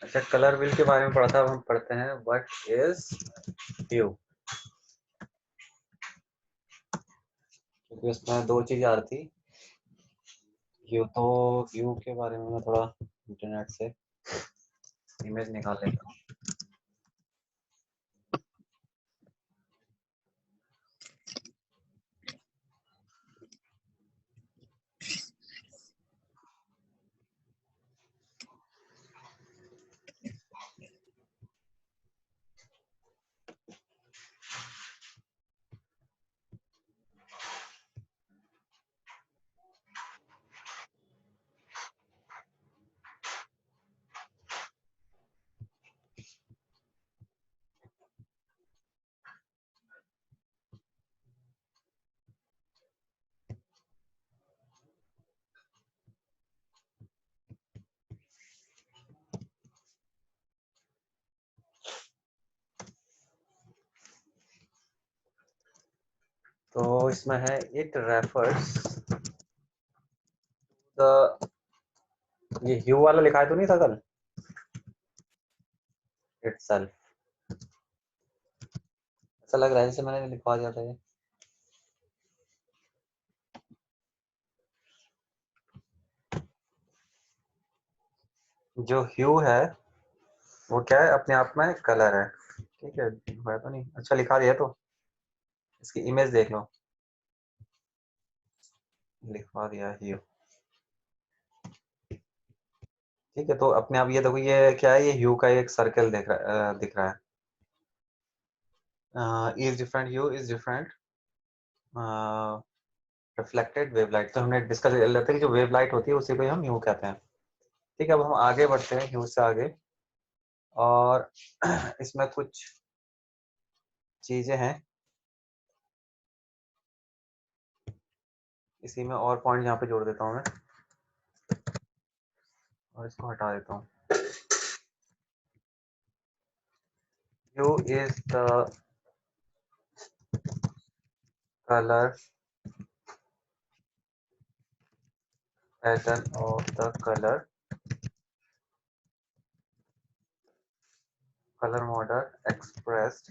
अच्छा, colour wheel के बारे में पढ़ा था, हम पढ़ते हैं व्हाट इज ह्यू, क्योंकि उसमें दो चीज आ रही थी। ह्यू के बारे में मैं थोड़ा इंटरनेट से इमेज निकाल लेता हूँ। तो इसमें है इट रेफर्स द, ये ह्यू वाला लिखा है तो नहीं था कल, इटसेल्फ, ऐसा लग रहा है जैसे मैंने लिखवा दिया था ये। जो ह्यू है वो क्या है, अपने आप में कलर है, ठीक है, लिखवाया तो नहीं, अच्छा लिखा दिया, तो इसकी इमेज देख लो, लिखवा दिया ह्यू, ठीक है। तो अपने आप ये देखो, ये क्या है, ये ह्यू का एक सर्कल दिख रहा है, is different, hue is different reflected wavelength, तो हमने डिस्कस कर लेते हैं कि जो वेवलाइट होती है उसी को हम ह्यू कहते हैं, ठीक है। अब हम आगे बढ़ते हैं ह्यू से आगे, और इसमें कुछ चीजें हैं, इसी में और पॉइंट यहाँ पे जोड़ देता हूँ मैं, और इसको हटा देता हूँ। Hue is the colour pattern of the color model expressed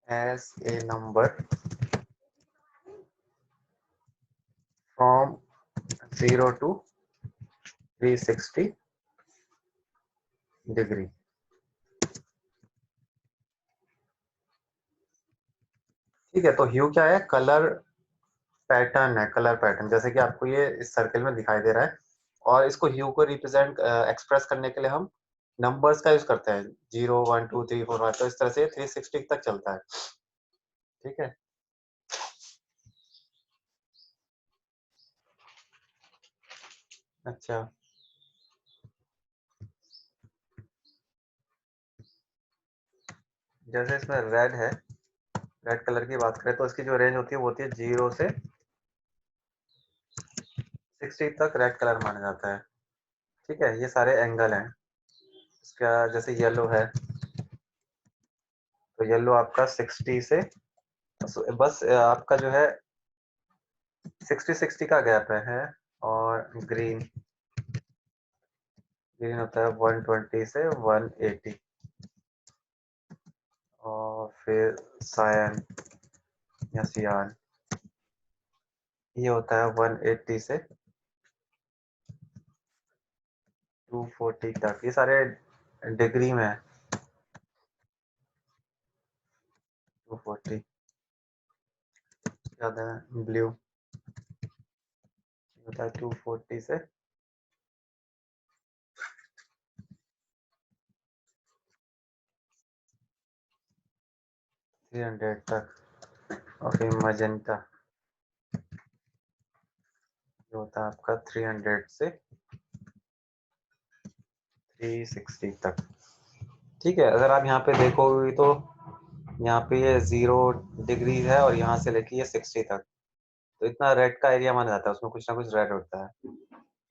as a number from 0 to 360 degree, ठीक है। तो ह्यू क्या है, कलर पैटर्न है, कलर पैटर्न, जैसे कि आपको ये इस सर्कल में दिखाई दे रहा है, और इसको ह्यू को रिप्रेजेंट एक्सप्रेस करने के लिए हम नंबर्स का यूज करते हैं, 0 1 2 3 4 5, तो इस तरह से 360 तक चलता है, ठीक है। अच्छा, जैसे इसमें रेड है, रेड कलर की बात करें तो इसकी जो रेंज होती है वो होती है 0 से 60 तक रेड कलर माना जाता है, ठीक है। ये सारे एंगल हैं, इसका जैसे येलो है, तो येलो आपका 60 से, बस आपका जो है 60 का गैप है, और ग्रीन, ग्रीन होता है 120 से 180, और फिर सायन या सियान, ये होता है 180 से 240 तक, ये सारे डिग्री में है, 240, याद है, ब्लू होता है 240 से 300 तक, और फिर मजेंटा जो होता है आपका 300 से 360 तक, ठीक है। अगर आप यहाँ पे देखोगे तो यहाँ पे ये 0 डिग्री है, और यहाँ से लेके ये 60 तक, तो इतना रेड का एरिया माना जाता है, उसमें कुछ ना कुछ रेड होता है।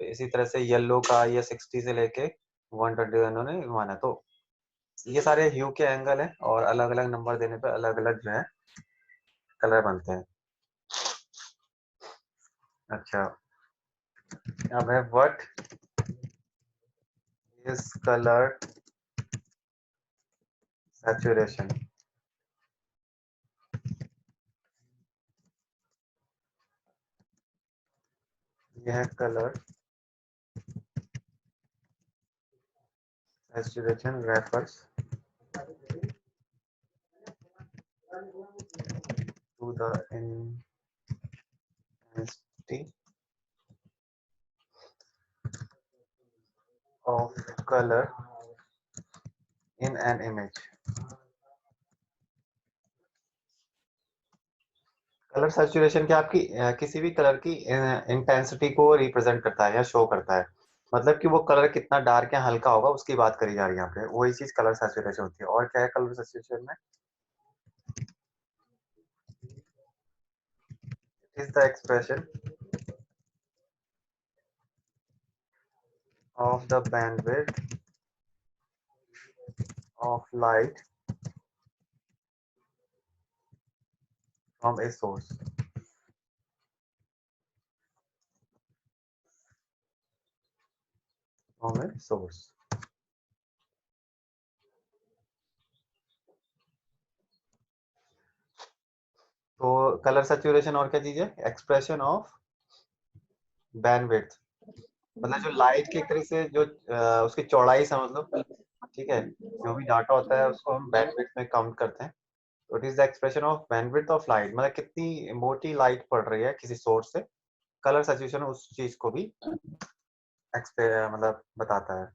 तो इसी तरह से येलो का ये 60 से लेके 120 उन्होंने माना, तो ये सारे ह्यू के एंगल हैं, और अलग अलग नंबर देने पे अलग अलग जो है कलर बनते हैं। अच्छा, अब है व्हाट इज कलर सैचुरेशन। यह colour saturation refers to the intensity of color in an image। Colour saturation क्या आपकी किसी भी कलर की इंटेंसिटी को रिप्रेजेंट करता है या शो करता है। मतलब कि वो कलर कितना डार्क या हल्का होगा उसकी बात करी जा रही है यहाँ पे, वही चीज कलर सैचुरेशन होती है। और क्या है कलर सैचुरेशन में? It is the expression of the bandwidth of light from a source. From a source. तो कलर सैचुरेशन और क्या चीज है? एक्सप्रेशन ऑफ बैंडविड्थ, मतलब जो लाइट के एक तरह से जो उसकी चौड़ाई समझ लो, ठीक है, जो भी डाटा होता है उसको हम बैंडविड्थ में काउंट करते हैं। तो it is the expression of bandwidth of light, मतलब कितनी मोटी लाइट पड़ रही है किसी सोर्स से। कलर सैचुरेशन उस चीज को भी मतलब बताता है।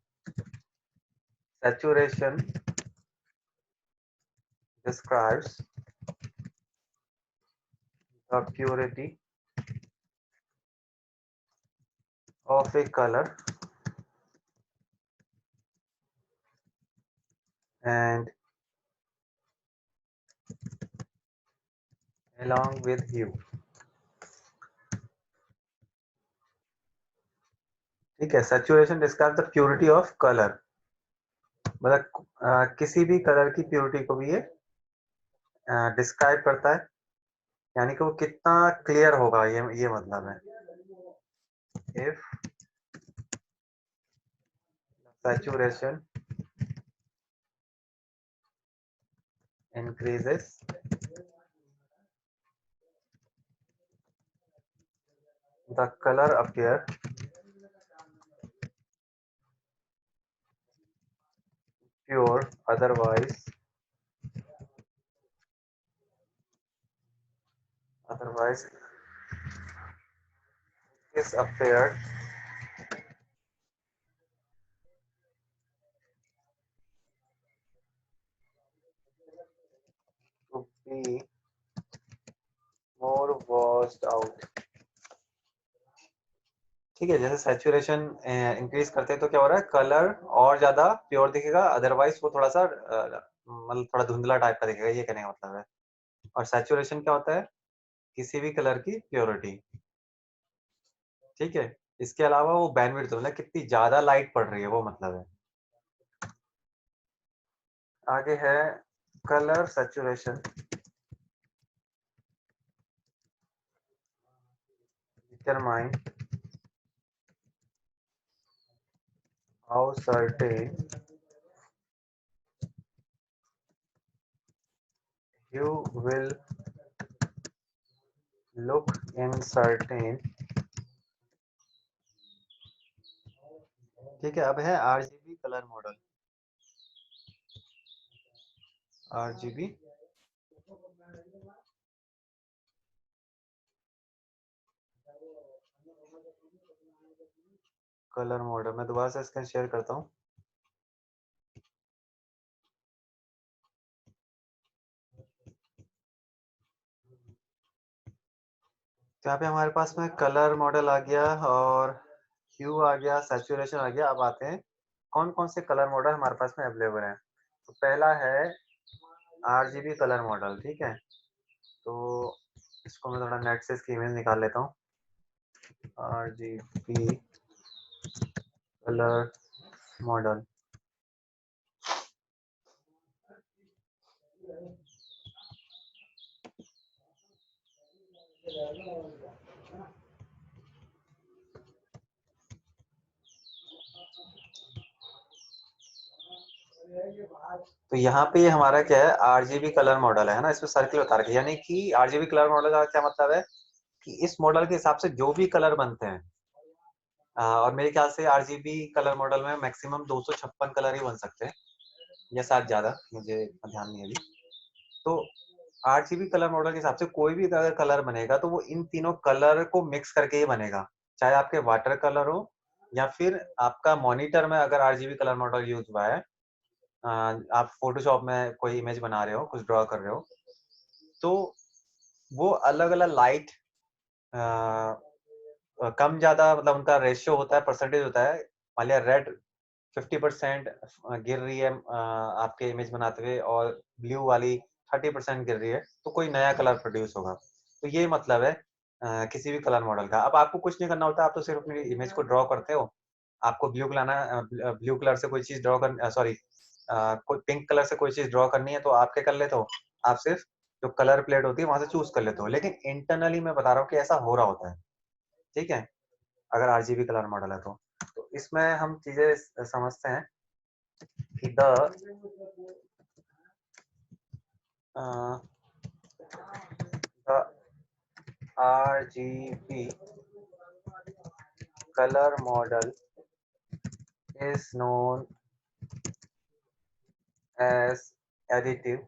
Saturation describes the purity of A colour and along with hue। ठीक है, saturation describe the purity of colour, मतलब किसी भी कलर की प्योरिटी को भी ये डिस्क्राइब करता है, यानी कि वो कितना क्लियर होगा, ये मतलब है। If saturation increases the color appear pure, otherwise is appeared to be more washed out। ठीक है, जैसे सैचुरेशन इंक्रीज करते हैं तो क्या हो रहा है, कलर और ज्यादा प्योर दिखेगा, अदरवाइज वो थोड़ा सा मतलब थोड़ा धुंधला टाइप का दिखेगा, ये कहने का मतलब है। और सैचुरेशन क्या होता है? किसी भी कलर की प्योरिटी। ठीक है, इसके अलावा वो बैंडविड्थ मतलब कितनी ज्यादा लाइट पड़ रही है वो मतलब है। आगे है colour saturation determine how certain you will look in certain। ठीक है, अब है RGB colour model. RGB colour model मैं दोबारा से स्क्रीन शेयर करता हूँ। तो यहाँ पे हमारे पास में कलर मॉडल आ गया और ह्यू आ गया, सैचुरेशन आ गया। अब आते हैं कौन कौन से कलर मॉडल हमारे पास में अवेलेबल है। तो पहला है आरजीबी कलर मॉडल। ठीक है, तो इसको मैं थोड़ा नेट से इसकी इमेज निकाल लेता हूँ। RGB colour model. तो यहाँ पे ये हमारा क्या है, आरजीबी कलर मॉडल है ना, इसमें सर्किल बता रखे, यानी कि आरजीबी कलर मॉडल का क्या मतलब है कि इस मॉडल के हिसाब से जो भी कलर बनते हैं, और मेरे ख्याल से आरजीबी कलर मॉडल में मैक्सिमम 256 कलर ही बन सकते हैं या शायद ज्यादा, मुझे ध्यान नहीं है अभी। तो आरजीबी कलर मॉडल के हिसाब से कोई भी अगर कलर बनेगा तो वो इन तीनों कलर को मिक्स करके ही बनेगा, चाहे आपके वाटर कलर हो या फिर आपका मॉनिटर में अगर आरजीबी कलर मॉडल यूज हुआ है, आप फोटोशॉप में कोई इमेज बना रहे हो, कुछ ड्रॉ कर रहे हो, तो वो अलग अलग लाइट कम ज्यादा, मतलब उनका रेशियो होता है, परसेंटेज होता है। मान लिया रेड 50% गिर रही है आपके इमेज बनाते हुए, और ब्लू वाली 30% गिर रही है, तो कोई नया कलर प्रोड्यूस होगा। तो ये मतलब है किसी भी कलर मॉडल का। अब आपको कुछ नहीं करना होता, आप तो सिर्फ अपनी इमेज को ड्रॉ करते हो। आपको ब्लू लाना, ब्लू कलर से कोई चीज ड्रॉ कर, सॉरी कोई पिंक कलर से कोई चीज ड्रॉ करनी है तो आप क्या कर लेते हो, आप सिर्फ जो कलर प्लेट होती है वहां से चूज कर लेते हो। लेकिन इंटरनली मैं बता रहा हूँ कि ऐसा हो रहा होता है, ठीक है, अगर आरजीबी कलर मॉडल है तो इसमें हम चीजें समझते हैं कि the RGB color model is known as additive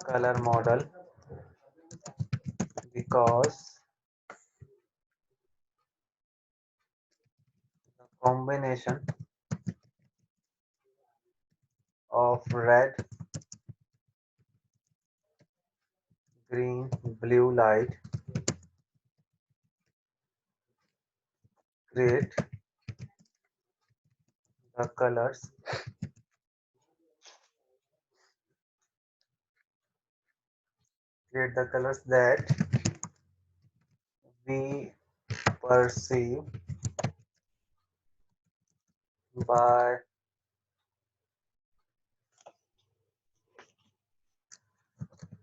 color model because the combination of red, green, blue light create the colors that we perceive by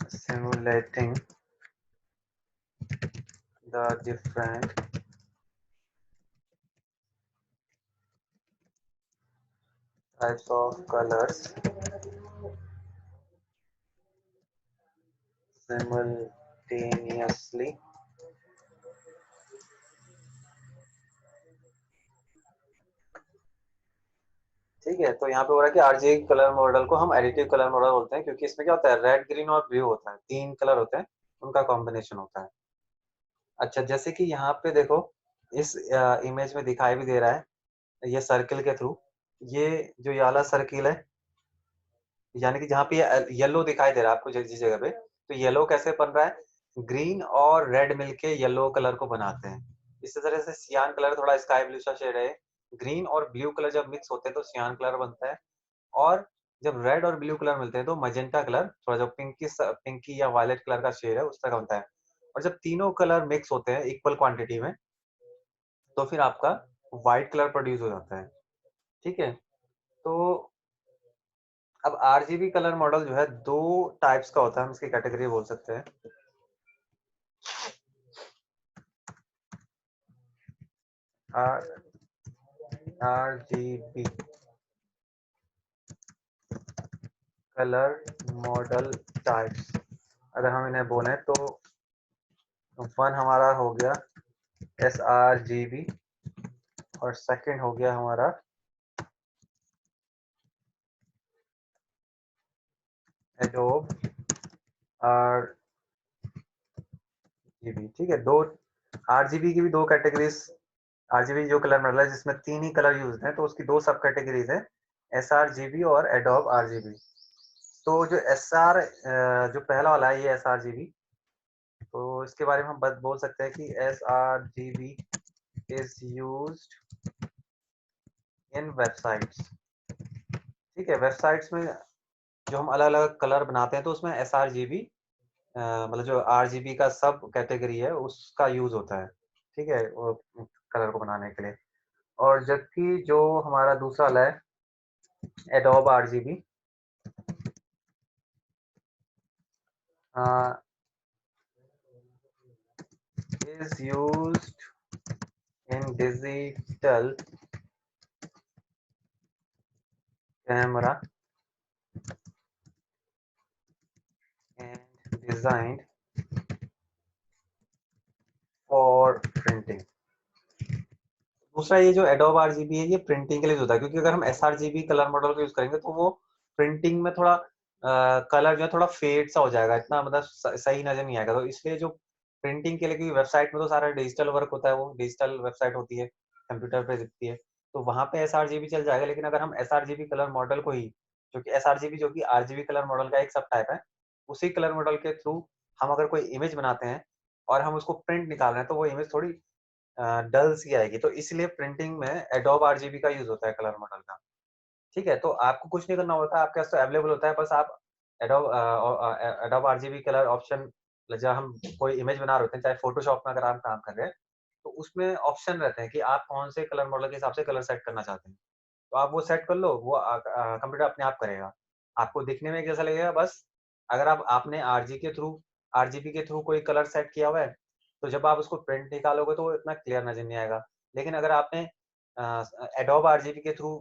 simulating the different types of colors simultaneously. ठीक है, तो यहाँ पे हो रहा है कि RGB colour model को हम एडिटिव कलर मॉडल बोलते हैं, क्योंकि इसमें क्या होता है, रेड, ग्रीन और ब्लू होता है, तीन कलर होते हैं, उनका कॉम्बिनेशन होता है। अच्छा, जैसे कि यहाँ पे देखो, इस इमेज में दिखाई भी दे रहा है ये सर्किल के थ्रू, ये जो ये वाला सर्किल है, यानी कि जहाँ पे येलो दिखाई दे रहा है आपको जिस जगह पे, तो येलो कैसे बन रहा है, ग्रीन और रेड मिलके येलो कलर को बनाते हैं। इसी तरह से सियान कलर थोड़ा स्काई ब्लू सा शेड है, ग्रीन और ब्लू कलर जब मिक्स होते हैं तो सियान कलर बनता है। और जब रेड और ब्लू कलर मिलते हैं तो मजेंटा कलर, थोड़ा जो पिंकी या वायलेट कलर का शेड है उस तरह का बनता है। और जब तीनों कलर मिक्स होते हैं इक्वल क्वांटिटी में, तो फिर आपका व्हाइट कलर प्रोड्यूस हो जाता है। ठीक है, तो अब आरजीबी कलर मॉडल जो है दो टाइप्स का होता है, हम इसकी कैटेगरी बोल सकते हैं। आरजीबी कलर मॉडल टाइप्स, अगर हम इन्हें बोले तो वन हमारा हो गया sRGB, और सेकंड हो गया हमारा एडोब आरजीबी। ठीक है, दो आरजीबी की भी दो कैटेगरीज, आरजीबी जो कलर मॉडल है जिसमें तीन ही कलर यूज हैं, तो उसकी दो सब कैटेगरीज है, sRGB और एडोब आरजीबी। तो जो जो पहला वाला है ये sRGB, तो इसके बारे में हम बोल सकते हैं कि sRGB is used in websites. ठीक है, वेबसाइट्स में जो हम अलग अलग कलर बनाते हैं तो उसमें sRGB, मतलब जो आरजीबी का सब कैटेगरी है उसका यूज होता है। ठीक है, वो कलर को बनाने के लिए। और जबकि जो हमारा दूसरा वाला है adobe RGB, is used in digital camera and designed for printing. दूसरा ये जो एडोब आरजीबी है ये प्रिंटिंग के लिए होता है, क्योंकि अगर हम एसआरजीबी कलर मॉडल को यूज करेंगे तो वो प्रिंटिंग में थोड़ा कलर जो है थोड़ा फेड सा हो जाएगा, इतना मतलब सही नजर नहीं आएगा। तो इसलिए जो प्रिंटिंग के लिए, क्योंकि वेबसाइट में तो सारा डिजिटल वर्क होता है, वो डिजिटल वेबसाइट होती है, कंप्यूटर पे दिखती है, तो वहां पे एसआरजीबी चल जाएगा। लेकिन अगर हम एसआरजीबी कलर मॉडल को ही, जो कि एसआरजीबी जो कि आरजीबी कलर मॉडल का एक सब टाइप है, उसी कलर मॉडल के थ्रू हम अगर कोई इमेज बनाते हैं और हम उसको प्रिंट निकाल रहे हैं तो वो इमेज थोड़ी डल सी आएगी। तो इसलिए प्रिंटिंग में एडोब आरजीबी का यूज होता है कलर मॉडल का। ठीक है, तो आपको कुछ नहीं करना होता है, आपके पास तो अवेलेबल होता है, बस आप एडोब आरजीबी कलर ऑप्शन, जब हम कोई इमेज बना रहे होते हैं, चाहे फोटोशॉप में अगर आप काम कर रहे हैं, तो उसमें ऑप्शन रहते हैं कि आप कौन से कलर मॉडल के हिसाब से कलर सेट करना चाहते हैं। तो आप वो सेट कर लो, वो कंप्यूटर अपने आप करेगा। आपको दिखने में कैसा लगेगा, बस अगर आपने आरजीबी के थ्रू कोई कलर सेट किया हुआ है, तो जब आप उसको प्रिंट निकालोगे तो वो इतना क्लियर नजर नहीं आएगा। लेकिन अगर आपने एडोब आरजीबी के थ्रू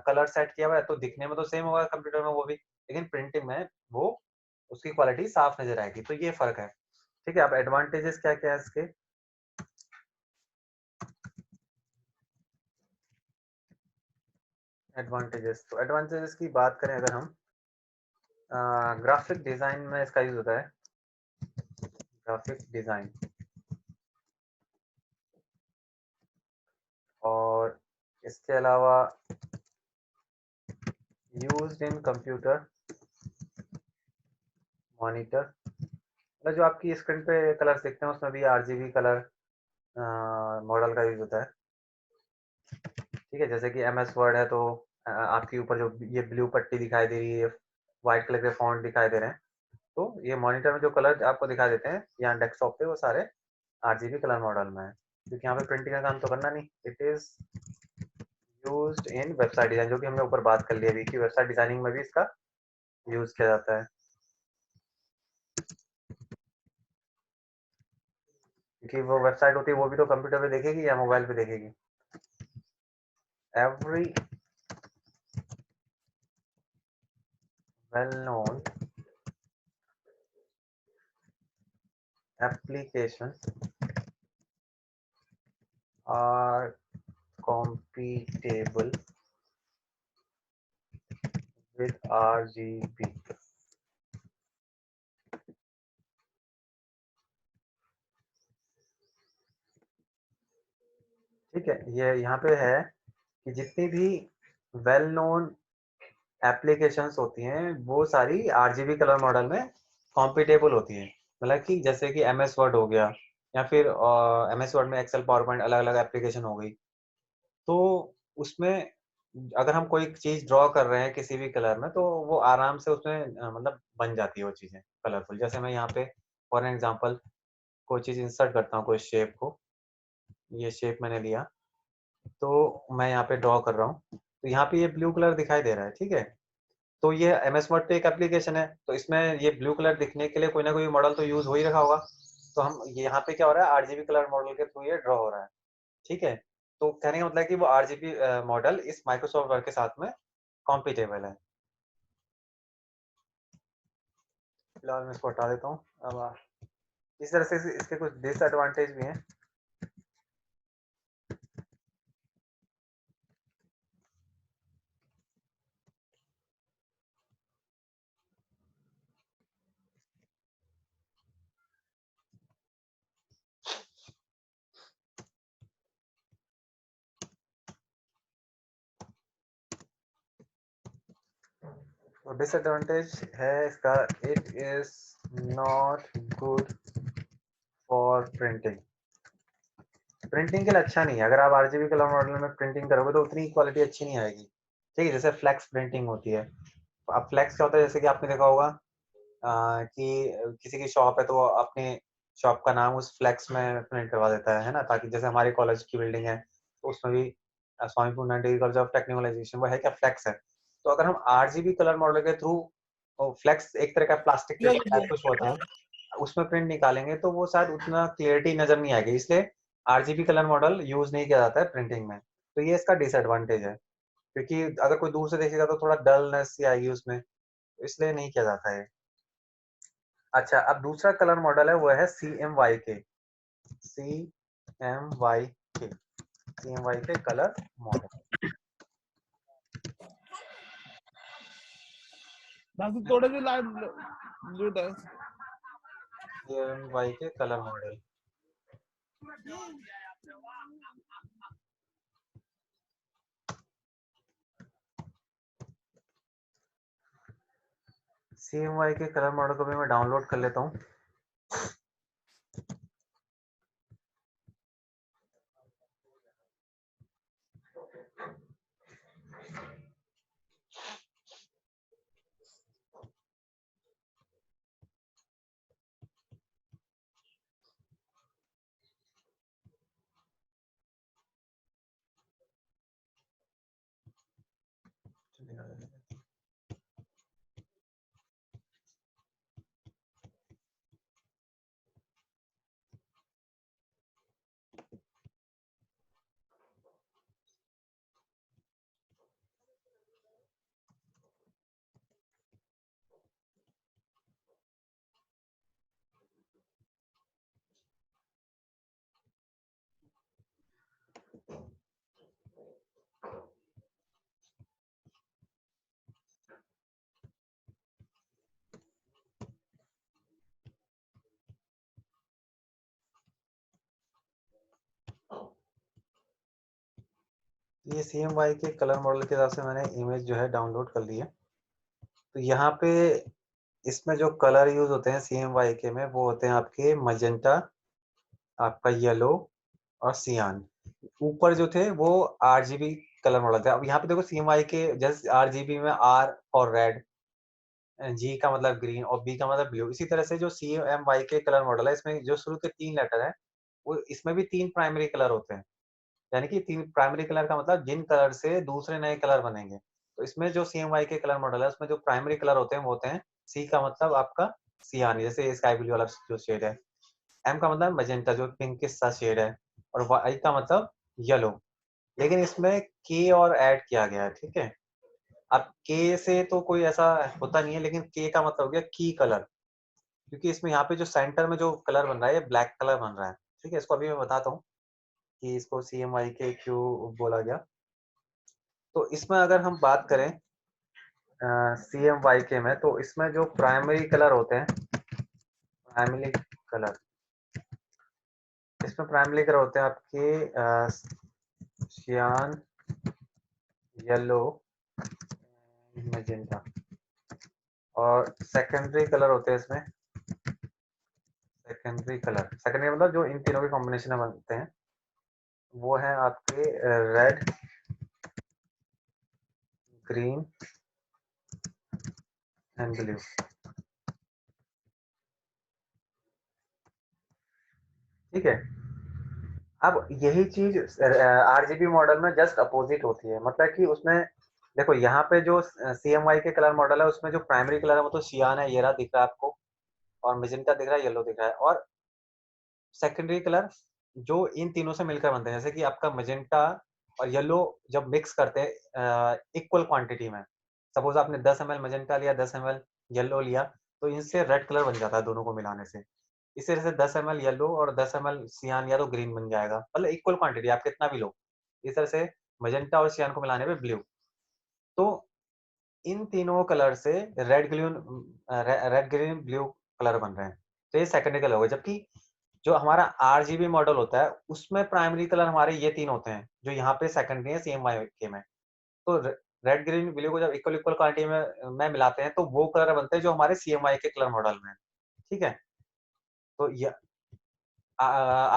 कलर सेट किया हुआ है तो दिखने में तो सेम होगा कंप्यूटर में वो भी, लेकिन प्रिंटिंग में वो उसकी क्वालिटी साफ नजर आएगी। तो ये फर्क है। ठीक है, अब एडवांटेजेस क्या क्या है इसके। एडवांटेजेस की बात करें अगर हम, ग्राफिक डिजाइन में इसका यूज होता है, ग्राफिक डिजाइन, और इसके अलावा यूज्ड इन कंप्यूटर मॉनिटर, मतलब जो आपकी स्क्रीन पे कलर्स दिखते हैं उसमें भी आरजीबी कलर मॉडल का यूज होता है। ठीक है, जैसे कि एमएस वर्ड है तो आपके ऊपर जो ये ब्लू पट्टी दिखाई दे रही है, व्हाइट कलर के फॉन्ट दिखाई दे रहे हैं, तो ये मॉनिटर में जो कलर आपको दिखाई देते हैं यहाँ डेस्कटॉप पे, वो सारे आरजीबी कलर मॉडल में है। क्योंकि यहाँ पे प्रिंटिंग का काम तो करना नहीं, it is used in website design, जो कि हमने ऊपर बात कर लिया अभी कि वेबसाइट डिजाइनिंग में भी इसका यूज किया जाता है। क्योंकि वो वेबसाइट होती है वो भी तो कंप्यूटर पे देखेगी या मोबाइल पे देखेगी। Every well known application are compatible with RGB। ठीक है, ये यहाँ पे है कि जितनी भी वेल नोन एप्लीकेशंस होती हैं वो सारी आरजीबी कलर मॉडल में कॉम्पिटेबल होती हैं। मतलब कि जैसे कि एमएस वर्ड हो गया, या फिर एमएस वर्ड में एक्सेल पावर पॉइंट अलग अलग एप्लीकेशन हो गई, तो उसमें अगर हम कोई चीज ड्रॉ कर रहे हैं किसी भी कलर में तो वो आराम से उसमें मतलब बन जाती है वो चीजें कलरफुल। जैसे मैं यहाँ पे फॉर एग्जांपल कोई चीज इंसर्ट करता हूँ, कोई शेप को, ये शेप मैंने लिया तो मैं यहाँ पे ड्रॉ कर रहा हूँ, तो यहाँ पे ये ब्लू कलर दिखाई दे रहा है। ठीक है, तो ये एमएस वर्ड पे एक एप्लीकेशन है, तो इसमें ये ब्लू कलर दिखने के लिए कोई ना कोई मॉडल तो यूज हो ही रखा होगा। तो हम यहाँ पे क्या हो रहा है, आरजीबी कलर मॉडल के थ्रू ये ड्रॉ हो रहा है। ठीक है, तो कहने का मतलब है कि वो आरजीबी मॉडल इस माइक्रोसॉफ्ट वर्ड के साथ में कॉम्पिटेबल है। फिलहाल मैं इसको हटा देता हूँ। अब इस तरह से इसके कुछ डिसएडवांटेज भी हैं। तो डिसएडवांटेज है इसका, it is not good for printing. Printing के लिए अच्छा नहीं है। अगर आप आरजीबी कलर मॉडल में प्रिंटिंग करोगे तो उतनी क्वालिटी अच्छी नहीं आएगी। ठीक है, जैसे फ्लैक्स प्रिंटिंग होती है। अब फ्लैक्स क्या होता है, जैसे कि आपने देखा होगा कि किसी की शॉप है तो वो अपने शॉप का नाम उस फ्लैक्स में प्रिंट करवा देता है ना, ताकि जैसे हमारे कॉलेज की बिल्डिंग है तो उसमें भी स्वामी पूर्णानंद डिग्री कॉलेज ऑफ टेक्नोलॉजी वो है क्या, फ्लैक्स है। तो अगर हम आरजीबी कलर मॉडल के थ्रू, फ्लैक्स एक तरह का प्लास्टिक पेपर टाइप कुछ होता है, उसमें प्रिंट निकालेंगे तो वो शायद उतना क्लियरिटी नजर नहीं आएगी। इसलिए आरजीबी कलर मॉडल यूज नहीं किया जाता है प्रिंटिंग में। तो ये इसका डिसएडवांटेज है। क्योंकि अगर कोई दूर से देखेगा तो थोड़ा डलनेस सी आएगी उसमें, तो इसलिए नहीं किया जाता है। अच्छा, अब दूसरा कलर मॉडल है, वो है CMYK। CMYK, CMYK colour model. थोड़े से लाइट लूट है। CMYK colour model. CMYK colour model को भी मैं डाउनलोड कर लेता हूँ। ये CMYK कलर मॉडल के हिसाब से मैंने इमेज जो है डाउनलोड कर ली है। तो यहाँ पे इसमें जो कलर यूज होते हैं CMYK में, वो होते हैं आपके मजेंटा, आपका येलो और सियान। ऊपर जो थे वो RGB कलर मॉडल थे। अब यहाँ पे देखो CMYK जैसे RGB में R और रेड, G का मतलब ग्रीन और B का मतलब ब्लू, इसी तरह से जो CMYK कलर मॉडल है, इसमें जो शुरू के 3 लेटर है, वो इसमें भी 3 प्राइमरी कलर होते हैं। यानी कि 3 प्राइमरी कलर का मतलब जिन कलर से दूसरे नए कलर बनेंगे। तो इसमें जो CMYK कलर मॉडल है, उसमें जो प्राइमरी कलर होते हैं वो होते हैं, C का मतलब आपका सियान, जैसे स्काई ब्लू वाला जो शेड है। M का मतलब मजेंटा, जो पिंकिश सा शेड है। और Y का मतलब येलो। लेकिन इसमें K और ऐड किया गया है, ठीक है। अब K से तो कोई ऐसा होता नहीं है, लेकिन K का मतलब हो गया की कलर, क्योंकि इसमें यहाँ पे जो सेंटर में जो कलर बन रहा है, ये ब्लैक कलर बन रहा है, ठीक है। इसको अभी मैं बताता हूँ कि इसको CMYK क्यों बोला गया। तो इसमें अगर हम बात करें CMYK में, तो इसमें जो प्राइमरी कलर होते हैं, प्राइमरी कलर, इसमें प्राइमरी कलर होते हैं आपके सियान, येलो, मैजेंटा। और सेकेंडरी कलर होते हैं इसमें, सेकेंडरी मतलब जो इन तीनों के कॉम्बिनेशन में बनते हैं, वो है आपके रेड, ग्रीन एंड ब्लू, ठीक है। अब यही चीज RGB मॉडल में जस्ट अपोजिट होती है, मतलब कि उसमें देखो यहाँ पे जो CMYK कलर मॉडल है, उसमें जो प्राइमरी कलर है वो तो सियान है, ये रहा दिख रहा है आपको, और मैजेंटा दिख रहा है, येलो दिख रहा है। और सेकेंडरी कलर जो इन तीनों से मिलकर बनते हैं, जैसे कि आपका मैजेंटा और येलो जब मिक्स करते हैं इक्वल क्वांटिटी में, सपोज आपने 10 ml मैजेंटा लिया, 10 ml येलो लिया, तो इनसे रेड कलर बन जाता है दोनों को मिलाने से। इसी तरह से 10 ml येलो और 10 ml सियान या तो ग्रीन बन जाएगा, मतलब इक्वल क्वांटिटी आप कितना भी लो। इस तरह से मैजेंटा और सियान को मिलाने पे ब्लू। तो इन तीनों कलर से रेड ग्रीन ब्लू कलर बन रहे हैं। तो ये सेकेंडरी कलर होगा। जबकि जो हमारा RGB मॉडल होता है, उसमें प्राइमरी कलर हमारे ये 3 होते हैं, जो यहाँ पे सेकेंडरी है CMYK में। तो रेड ग्रीन ब्लू को जब इक्वल इक्वल क्वांटिटी में मिलाते हैं, तो वो कलर बनते हैं जो हमारे CMYK कलर मॉडल में है, ठीक है। तो ये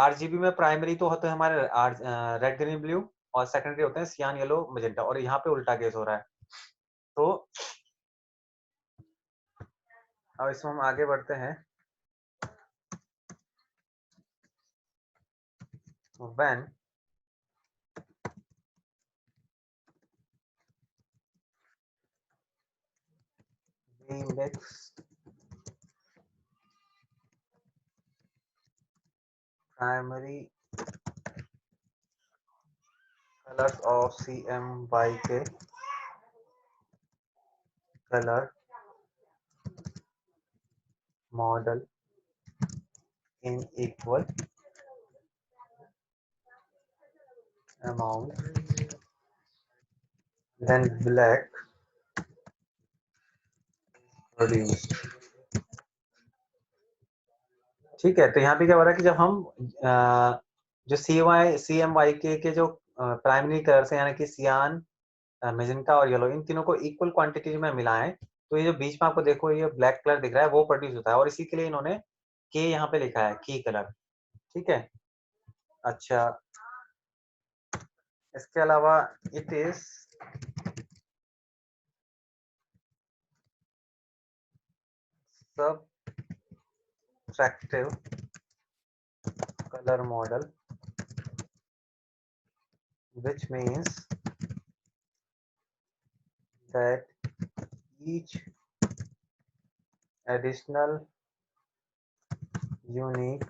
RGB में प्राइमरी तो होते हैं हमारे रेड ग्रीन ब्लू, और सेकेंडरी होते हैं सियान, येलो, मैजेंटा। और यहाँ पे उल्टा केस हो रहा है। तो अब इसमें हम आगे बढ़ते हैं। when we mix primary colors of CMYK color model in equal amount, then black produced. ठीक है, तो यहाँ पे क्या हो रहा है कि जब हम जो CMYK के जो प्राइमरी कलर्स हैं यानी कि सियान, मेजेंटा और येलो, इन तीनों को इक्वल क्वांटिटी में मिलाएं तो ये जो बीच में आपको देखो ये ब्लैक कलर दिख रहा है वो प्रोड्यूस होता है और इसी के लिए इन्होंने के यहाँ पे लिखा है की कलर। ठीक है, अच्छा इसके अलावा it is subtractive color model, which means that each additional unique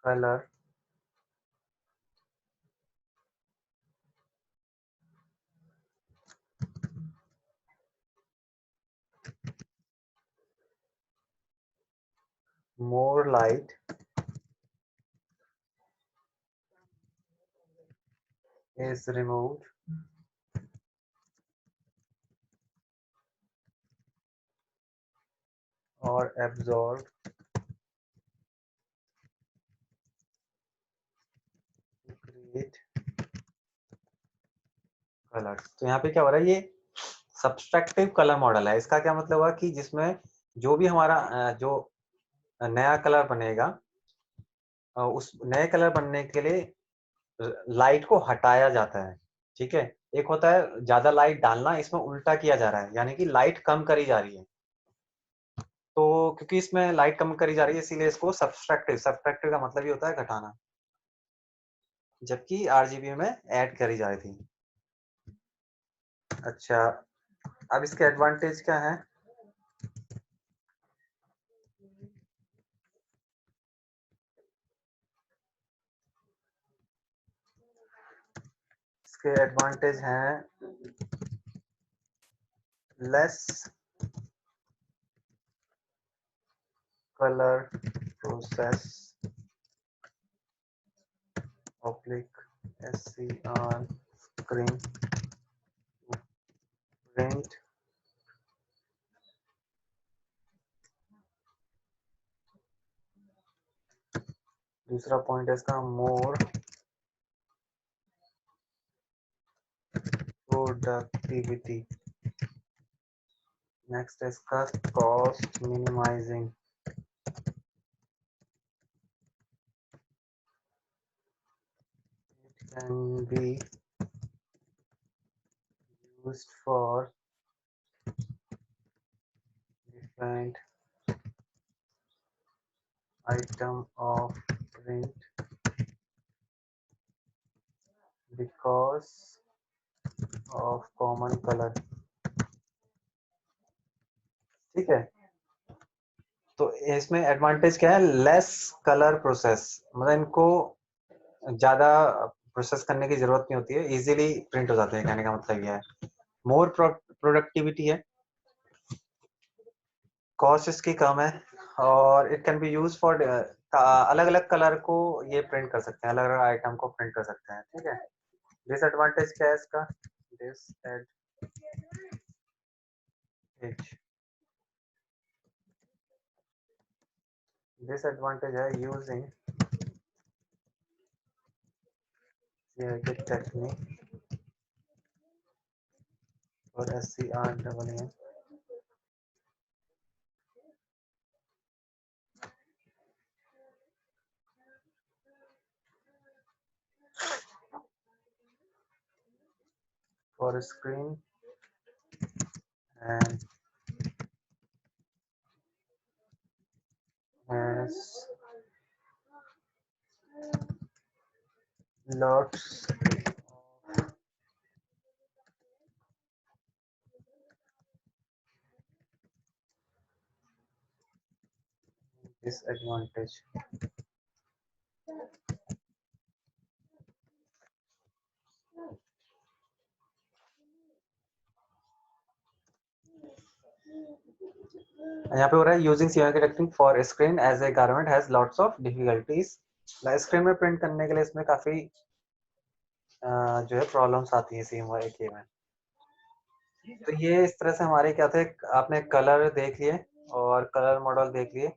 color more light is removed or absorbed to create colors। तो यहाँ पे क्या हो रहा है, ये सब्सट्रैक्टिव कलर मॉडल है। इसका क्या मतलब हुआ कि जिसमें जो भी हमारा जो नया कलर बनेगा उस नए कलर बनने के लिए लाइट को हटाया जाता है। ठीक है, एक होता है ज्यादा लाइट डालना, इसमें उल्टा किया जा रहा है यानी कि लाइट कम करी जा रही है। तो क्योंकि इसमें लाइट कम करी जा रही है इसीलिए इसको सब्सट्रैक्टिव का मतलब ये होता है घटाना, जबकि आरजीबी में ऐड करी जा रही थी। अच्छा, अब इसके एडवांटेज क्या है? इसके एडवांटेज हैं less colour process oblique SCR screen print, दूसरा पॉइंट है इसका मोर प्रोडक्टिविटी, नेक्स्ट है इसका cost minimising, it can be used for different item of print because of common color। ठीक है, तो इसमें एडवांटेज क्या है? लेस कलर प्रोसेस, मतलब इनको ज्यादा प्रोसेस करने की जरूरत नहीं होती है, इजीली प्रिंट हो जाते हैं, कहने का मतलब यह है। मोर प्रोडक्टिविटी है, कॉस्ट इसकी कम है और it can B use for अलग अलग कलर को ये प्रिंट कर सकते हैं, अलग अलग आइटम को प्रिंट कर सकते हैं। ठीक है, डिसएडवांटेज क्या है इसका? डिसएडवांटेज है यूजिंग टेक्निक और SCR for screen and has lots disadvantage. यहाँ पे हो रहा है using CM architecture for screen as a garment has lots of difficulties. Screen में प्रिंट करने के लिए इसमें काफी जो है प्रॉब्लम्स आती है सीएमवाई में। तो ये इस तरह से हमारे क्या थे, आपने कलर देख लिए और कलर मॉडल देख लिए,